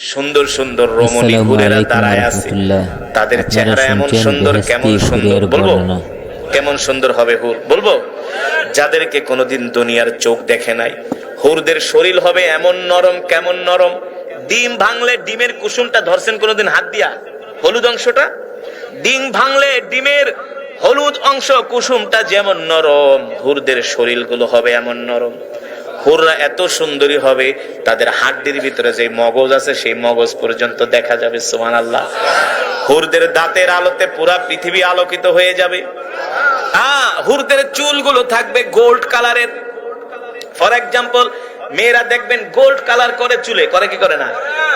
সুন্দর সুন্দর রমণী হুরেরা দাঁড়ায় আছে, তাদের চেহারা এমন সুন্দর, কেমন সুন্দর বলবো, কেমন সুন্দর হবে হুর বলবো, যাদেরকে কোনোদিন দুনিয়ার চোখ দেখে নাই। হুরদের শরীর হবে এমন নরম, কেমন নরম, ডিম ভাঙলে ডিমের কুসুমটা ধরছেন কোনোদিন হাত দিয়া, হলুদ অংশটা, ডিম ভাঙলে ডিমের হলুদ অংশ কুসুমটা যেমন নরম, হুরদের শরীরগুলো হবে এমন নরম। হুররা এত সুন্দরী হবে, তাদের হাড্ডির ভিতরে যে মগজ আছে সেই মগজ পর্যন্ত দেখা যাবে। সুবহানাল্লাহ। হুরদের দাঁতের আলোতে পুরা পৃথিবী আলোকিত হয়ে যাবে। হুরদের চুলগুলো থাকবে গোল্ড কালারের। ফর এক্সাম্পল, মেয়েরা দেখবেন গোল্ড কালার করে চুলে, করে কি করে না?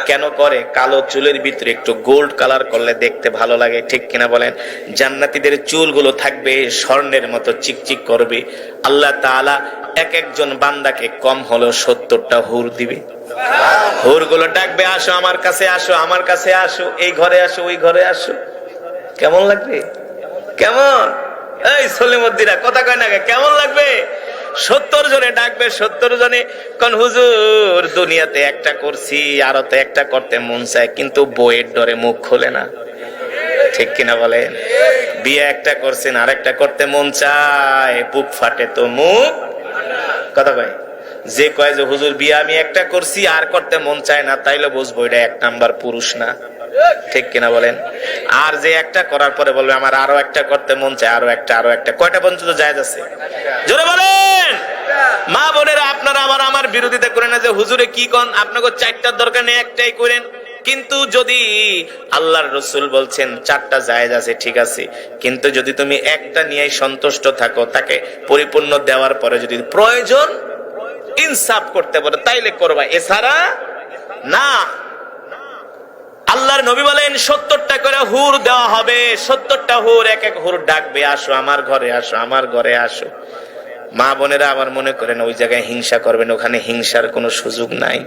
কেন করে? কালো চুলের ভিতরে একটু গোল্ড কালার করলে দেখতে ভালো লাগে, ঠিক কিনা বলেন? জান্নাতীদের চুলগুলো থাকবে স্বর্ণের মতো চিকচিক করবে। আল্লাহ তাআলা এক একজন বান্দাকে কম হলেও 70টা হুর দিবে। হুরগুলো ডাকবে, আসো আমার কাছে, আসো আমার কাছে, আসো এই ঘরে, আসো ওই ঘরে আসো। কেমন লাগবে? কেমন? এই সলিমুদ্দিরা কথা কয় না, কেমন লাগবে? 70 জনে ডাকবে, 70 জনে কোন হুজুর দুনিয়াতে একটা করছি, আরো তো একটা করতে মন চায়, কিন্তু বইয়ের ডরে মুখ খোলে না, ঠিক কিনা বলেন? বিয়ে একটা করছেন, আর একটা করতে মন চায়, বুক ফাটে তো মুখ কথা কয়। যে কয় যে হুজুর বিয়ে আমি একটা করছি আর করতে মন চায় না, তাইলে বুঝবো এটা 1 নাম্বার পুরুষ না, ঠিক কিনা বলেন? আর যে একটা করার পরে বলবে আমার আরো একটা করতে মন চায়, আরো একটা, আরো একটা, কয়টা পর্যন্ত জায়েজ আছে? জোরে বলেন। মা বোনেরা, আপনারা আমার বিরোধিতা করেন না যে হুজুরে কি কোন, আপনাকে 4টার দরকার নেই, একটাই করেন। কিন্তু যদি আল্লাহর রাসূল বলছেন 4টা জায়েজ আছে, ঠিক আছে, কিন্তু যদি তুমি একটা নিয়েই সন্তুষ্ট থাকো, তাকে পরিপূর্ণ দেওয়ার পরে যদি প্রয়োজন ইনসাফ করতে পারো তাইলে করবা, এছাড়া না। আল্লাহর নবী বলেন 70টা করে হুর দেওয়া হবে। 70টা হুর, এক এক হুর ডাকবে, আসো আমার ঘরে, আসো আমার ঘরে আসো। মা বোনেরা আবার মনে করেন ওই জায়গায় হিংসা করবেন, ওখানে হিংসার কোনো সুযোগ নাই।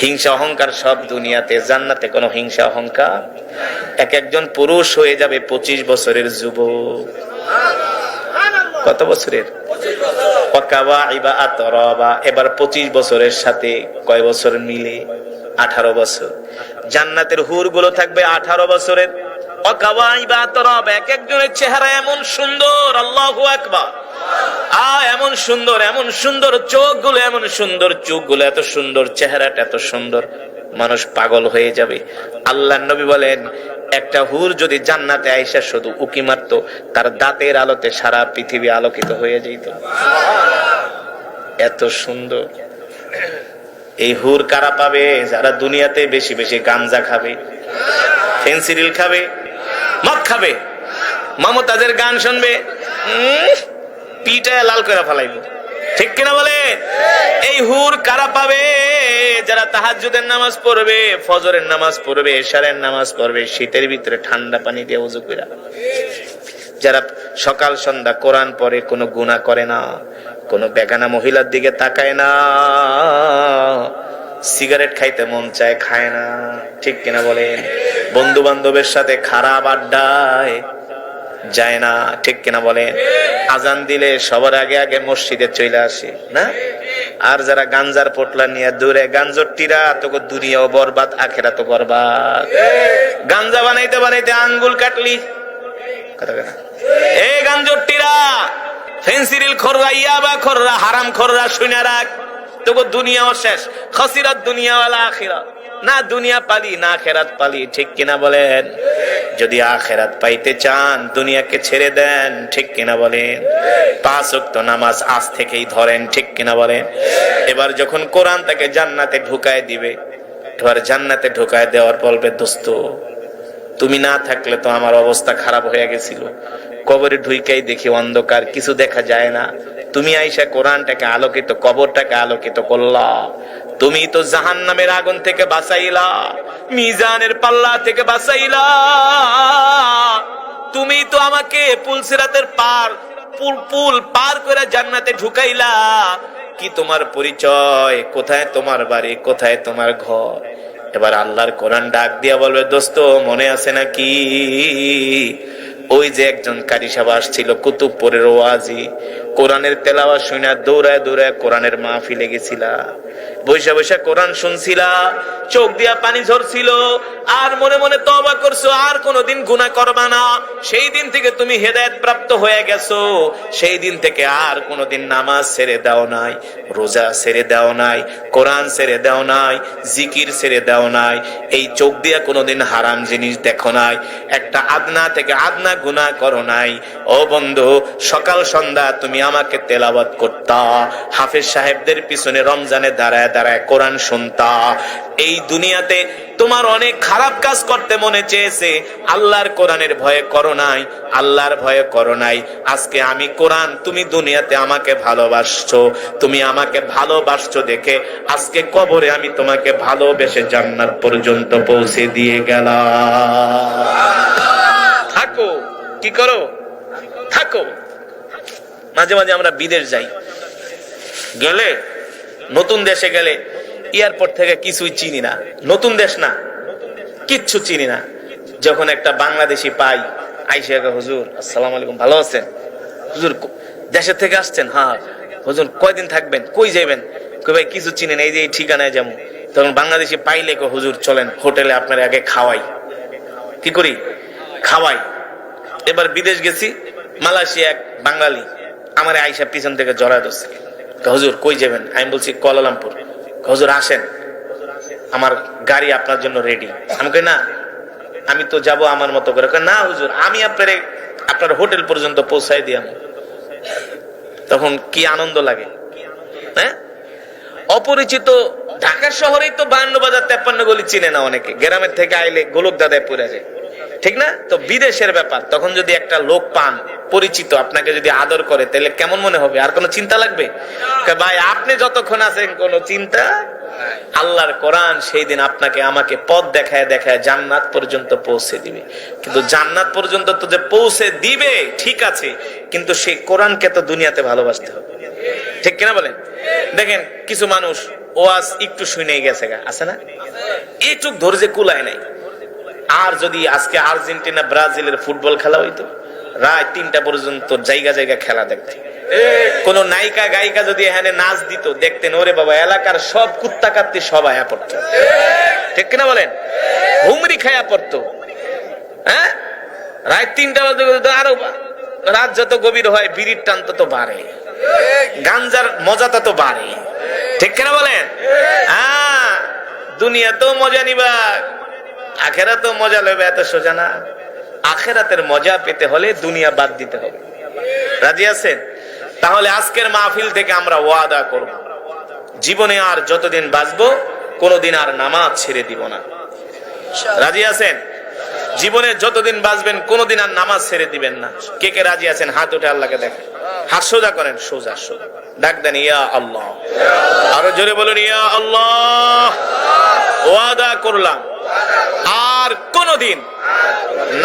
হিংসা অহংকার সব দুনিয়াতে, জান্নাতে কোনো হিংসা অহংকার। এক একজন পুরুষ হয়ে যাবে 25 বছরের যুবক। কত বছরের? এবার 25 বছরের সাথে কয় বছর মিলে? 18 বছর। জান্নাতের হুর গুলো থাকবে 18 বছরের। এক একজনের চেহারা এমন সুন্দর, আল্লাহু আকবার, এমন সুন্দর, এমন সুন্দর চোখগুলো, এমন সুন্দর চোখগুলো, এত সুন্দর চেহারাটা, এত সুন্দর, মানুষ পাগল হয়ে যাবে। আল্লাহর নবী বলেন একটা হুর যদি জান্নাতে আয়েশা শুধু উকি মারতো, তার দাঁতের আলোতে সারা পৃথিবী আলোকিত হয়ে যেত। এত সুন্দর। এই হুর কারা পাবে? যারা দুনিয়াতে বেশি বেশি গাঞ্জা খাবে, ফেন্সিডিল খাবে, মদ খাবে, মমতাজের গান শুনবে, পিটায় লাল করে ফেলাইবে, ঠিক কিনা বলে? এই হুর কারা পাবে? যারা তাহাজ্জুদের নামাজ পড়বে, ফজরের নামাজ পড়বে, এশারের নামাজ পড়বে, শীতের ভিতরে ঠান্ডা পানি দিয়ে ওযু করে, যারা সকাল সন্ধ্যা কোরআন পড়ে, কোনো গুনাহ করে না, কোনো বেগানা মহিলার দিকে তাকায় না, সিগারেট খাইতে মন চায় খায় না, ঠিক কিনা বলেন? বন্ধু বান্ধবের সাথে খারাপ আড্ডায় যায় না, ঠিক কিনা বলেন? আজান দিলে সবার আগে আগে মসজিদে চলে আসে না? আর যারা গাঞ্জার পোটলা নিয়ে দূরে, গাঞ্জটিরা তো দুনিয়াও বরবাদ, আখেরাতও বরবাদ। গাঞ্জা বানাইতে বানাইতে আঙ্গুল কাটলি, কথা বলে না? এই গাঞ্জটিরা, ফেন্সিডিল খররা, ইয়াবা খররা, হারাম খররা, শুনে রাখ, তোকে দুনিয়াও শেষ। খাসিরাত দুনিয়া ওয়াল আখিরাত। না দুনিয়া পালি না আখিরাত পালি, ঠিক কিনা বলেন? যদি আখিরাত পাইতে চান দুনিয়াকে ছেড়ে দেন, ঠিক কিনা বলেন? 5 ওয়াক্ত নামাজ আজ থেকেই ধরেন, ঠিক কিনা বলেন? এবার যখন কোরআন তাকে জান্নাতে ঢুকায় দিবে, এবার জান্নাতে ঢুকায় দেওয়ার বলবে, দোস্ত তুমি না থাকলে তো আমার অবস্থা খারাপ হয়ে গেছিল, কবরে ঢুইকাই দেখি অন্ধকার, কিছু দেখা যায় না, তুমি আইসা কোরআনটাকে আলোকিত, কবরটাকে আলোকিত করলা, তুমি তো জাহান্নামের আগুন থেকে বাঁচাইলা, মিজানের পাল্লা থেকে বাঁচাইলা, তুমি তো আমাকে পুলসিরাতের পুল পার করে জান্নাতে ঢুকাইলা। কি তোমার পরিচয়? কোথায় তোমার বাড়ি? কোথায় তোমার ঘর? এবার আল্লাহর কোরআন ডাক দিয়া বলবে, দোস্ত মনে আছে নাকি ওই যে একজন কারি সাহেব আসছিল কুতুবপুরের ওয়াজি, কোরআনের তেলাওয়াত শুনে দৌড়ায় দৌড়ায় কোরআনের মাহফিলে গেছিলা, বৈশা বৈশা কোরআন শুনছিলা, চোখ দিয়া পানি ঝরছিল, আর মনে মনে তওবা করছো, আর কোনোদিন গুনাহ করবা না। সেই দিন থেকে তুমি হেদায়েত প্রাপ্ত হয়ে গেছো। সেই দিন থেকে আর কোনোদিন নামাজ ছেড়ে দাও নাই, রোজা ছেড়ে দাও নাই, কোরআন ছেড়ে দাও নাই, জিকির ছেড়ে দাও নাই। এই চোখ দিয়া কোনোদিন হারাম জিনিস দেখো নাই, একটা আদনা থেকে আদনা গুনাহ করো নাই। ও বন্ধু, সকাল সন্ধ্যা তুমি আমাকে তেলাওয়াত করতা, হাফেজ সাহেবদের পিছনে রমজানে দাঁড়ায় দাঁড়ায় কোরআন শুনতা। এই দুনিয়াতে তোমার অনেক খারাপ কাজ করতে মনে চেয়েছে, আল্লাহর কোরআনের ভয়ে করো নাই, আল্লাহর ভয়ে করো নাই। আজকে আমি কোরআন, তুমি দুনিয়াতে আমাকে ভালোবাসছো, তুমি আমাকে ভালোবাসছো দেখে আজকে কবরে আমি তোমাকে ভালোবেসে জান্নাত পর্যন্ত পৌঁছে দিয়ে গেলাম। থাকো, কি করো? থাকো। মাঝে মাঝে আমরা বিদেশ যাই, গেলে নতুন দেশে গেলে এয়ারপোর্ট থেকে কিছুই চিনি না, নতুন দেশ না, কিচ্ছু চিনি না। যখন একটা বাংলাদেশি পাই, আইসা, হুজুর আসসালামু আলাইকুম, ভালো আছেন? হুজুর দেশের থেকে আসছেন? হ্যাঁ। হুজুর কয়দিন থাকবেন? কই যাবেন? কই ভাই কিছু চিনি না, এই যে এই ঠিকানায় যাবো। তখন বাংলাদেশি পাইলে কো, হুজুর চলেন হোটেলে আপনার আগে খাওয়াই। কি করি? খাওয়াই। এবার বিদেশ গেছি, মালয়েশিয়া এক বাঙালি আমার আইসা পিছন থেকে জড়ায় ধরছে, হুজুর কই যাবেন? আমি বলছি কুয়ালালামপুর। হুজুর আসেন, আমার গাড়ি আপনার জন্য রেডি। আমি কই না, আমি তো যাব আমার মতো করে। না হুজুর, আমি আপনার হোটেল পর্যন্ত পৌঁছাই দিই। তখন কি আনন্দ লাগে, হ্যাঁ? অপরিচিত ঢাকা শহরেই তো 52 বাজার 53 গলি চিনে না অনেকে, গ্রামের থেকে আইলে গোলক দাদায় পড়ে যায়, ঠিক না? তো বিদেশের ব্যাপার, তখন যদি একটা লোক পান পরিচিত, আপনাকে যদি আদর করে, তাহলে কেমন মনে হবে? আর কোনো চিন্তা লাগবে? ভাই আপনি যতক্ষণ আছেন কোনো চিন্তা। আল্লাহর কোরআন সেই দিন আপনাকে আমাকে পথ দেখায় দেখায় জান্নাত পর্যন্ত পৌঁছে দিবে। কিন্তু জান্নাত পর্যন্ত তো যে পৌঁছে দিবে ঠিক আছে, কিন্তু সেই কোরআনকে তো দুনিয়াতে ভালোবাসতে হবে, ঠিক কিনা বলেন? দেখেন কিছু মানুষ ওয়াজ একটু শুনে গেছে, আছে না? এইটুক ধৈর্য কুলায় নাই। আর যদি আজকে আর্জেন্টিনা ব্রাজিলের ফুটবল খেলা হইতো, রাত 3টা পর্যন্ত জায়গা জায়গা খেলা দেখতে, কোন নায়িকা গায়িকা যদি এখানে নাচ দিত, দেখতেন ওরে বাবা, এলাকার সব কুত্তা কাত্তি সব আয়া পড়তো, ঠিক কিনা বলেন? হুমরি খায়া পড়তো। হ্যাঁ, রাত 3টা বাজে, আরো রাত যত গভীর হয় বিড়ির টান তত বাড়ে, গাঞ্জার মজা তত বাড়ে, ঠিক কিনা বলেন? হ্যাঁ, দুনিয়া তো মজা নিবা, আখেরাতেও মজা লইবে, এত সোজা না। আখেরাতের মজা পেতে হলে দুনিয়া বাদ দিতে হবে। রাজি আছেন? তাহলে আজকের মাহফিল থেকে আমরা ওয়াদা করব, জীবনে আর যতদিন বাঁচবো কোনোদিন আর নামাজ ছেড়ে দিব না। রাজি আছেন? জীবনে যতদিন বাঁচবেন কোনোদিন আর নামাজ ছেড়ে দিবেন না। কে কে রাজি আছেন? হাত উঠে আল্লাহকে দেখেন, হাত সোজা করেন, সোজা সোজা ডাক দেন, ইয়া আল্লাহ। আরো জোরে বলুন, ইয়া আল্লাহ। ওয়াদা করলাম আর কোনদিন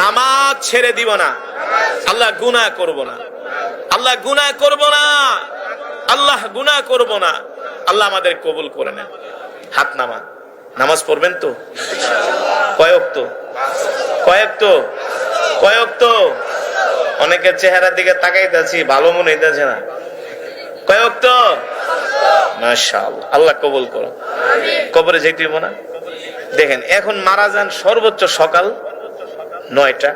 নামাজ ছেড়ে দিব না, আল্লাহ গুনাহ করব না, আল্লাহ গুনাহ করব না, আল্লাহ গুনাহ করব না। আল্লাহ আমাদের কবুল করে নেন। হাত নামান। নামাজ পড়বেন তো? কয়েক তো কয়েক তো কয়েক তো অনেকের চেহারার দিকে তাকাইতেছি, ভালো মনে হইতেছে না। কয়েক তো? মাশাআল্লাহ, আল্লাহ কবুল করো। কবরে যেতে হইব না? দেখেন এখন মারা যান সর্বোচ্চ সকাল 9টা,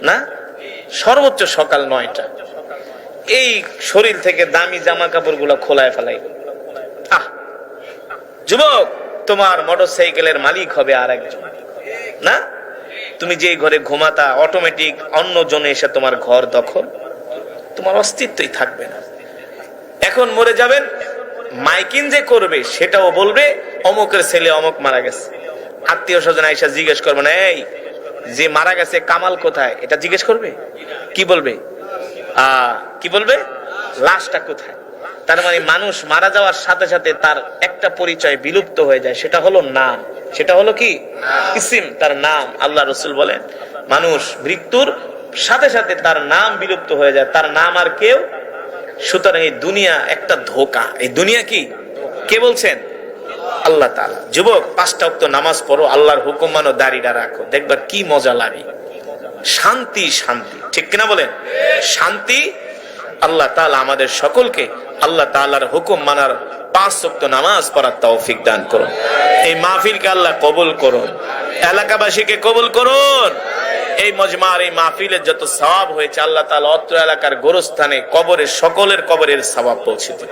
না সর্বোচ্চ সকাল 9টা। এই শরীর থেকে দামি জামা কাপড় গুলা খোলায় ফেলাই। যুবক, তোমার মোটরসাইকেলের মালিক হবে আর একজন, না? তুমি যে ঘরে ঘুমাতা, অটোমেটিক অন্য জনে এসে তোমার ঘর দখল, তোমার অস্তিত্বই থাকবে না। এখন মরে যাবেন, মাইকিং যে করবে সেটাও বলবে অমুকের ছেলে অমুক মারা গেছে। আত্মীয় স্বজন আইসা জিজ্ঞেস করবে না, এই যে মারা গেছে কামাল কোথায়, এটা জিজ্ঞেস করবে। কি বলবে? কি বলবে? লাশটা কোথায়। তার মানে মানুষ মারা যাওয়ার সাথে সাথে তার একটা পরিচয় বিলুপ্ত হয়ে যায়, সেটা হলো নাম। সেটা হলো কি? ইসিম, তার নাম। আল্লাহ রসুল বলেন মানুষ মৃত্যুর সাথে সাথে তার নাম বিলুপ্ত হয়ে যায়, তার নাম আর কেউ। সুতরাং এই দুনিয়া একটা ধোঁকা। এই দুনিয়া কি? কে বলছেন? আল্লাহ তাআলা। যুবক, 5টা ওয়াক্ত নামাজ পড়ো, আল্লাহর হুকুম মানো, দাড়িটা রাখো, দেখবা কি মজা লাগে। শান্তি শান্তি, ঠিক কিনা বলেন? শান্তি। আল্লাহ তাআলা আমাদের সকলকে আল্লাহ তাআলার হুকুম মানার 5 ওয়াক্ত নামাজ পড়ার তৌফিক দান করুন। এই মাহফিলকে আল্লাহ কবুল করুন, এলাকাবাসীকে কবুল করুন। এই মজমার এই মাহফিলের যত সওয়াব হয়েছে আল্লাহ তাআলা অত্র এলাকার গোরস্থানে কবরে সকলের কবরের সওয়াব পৌঁছে দিন।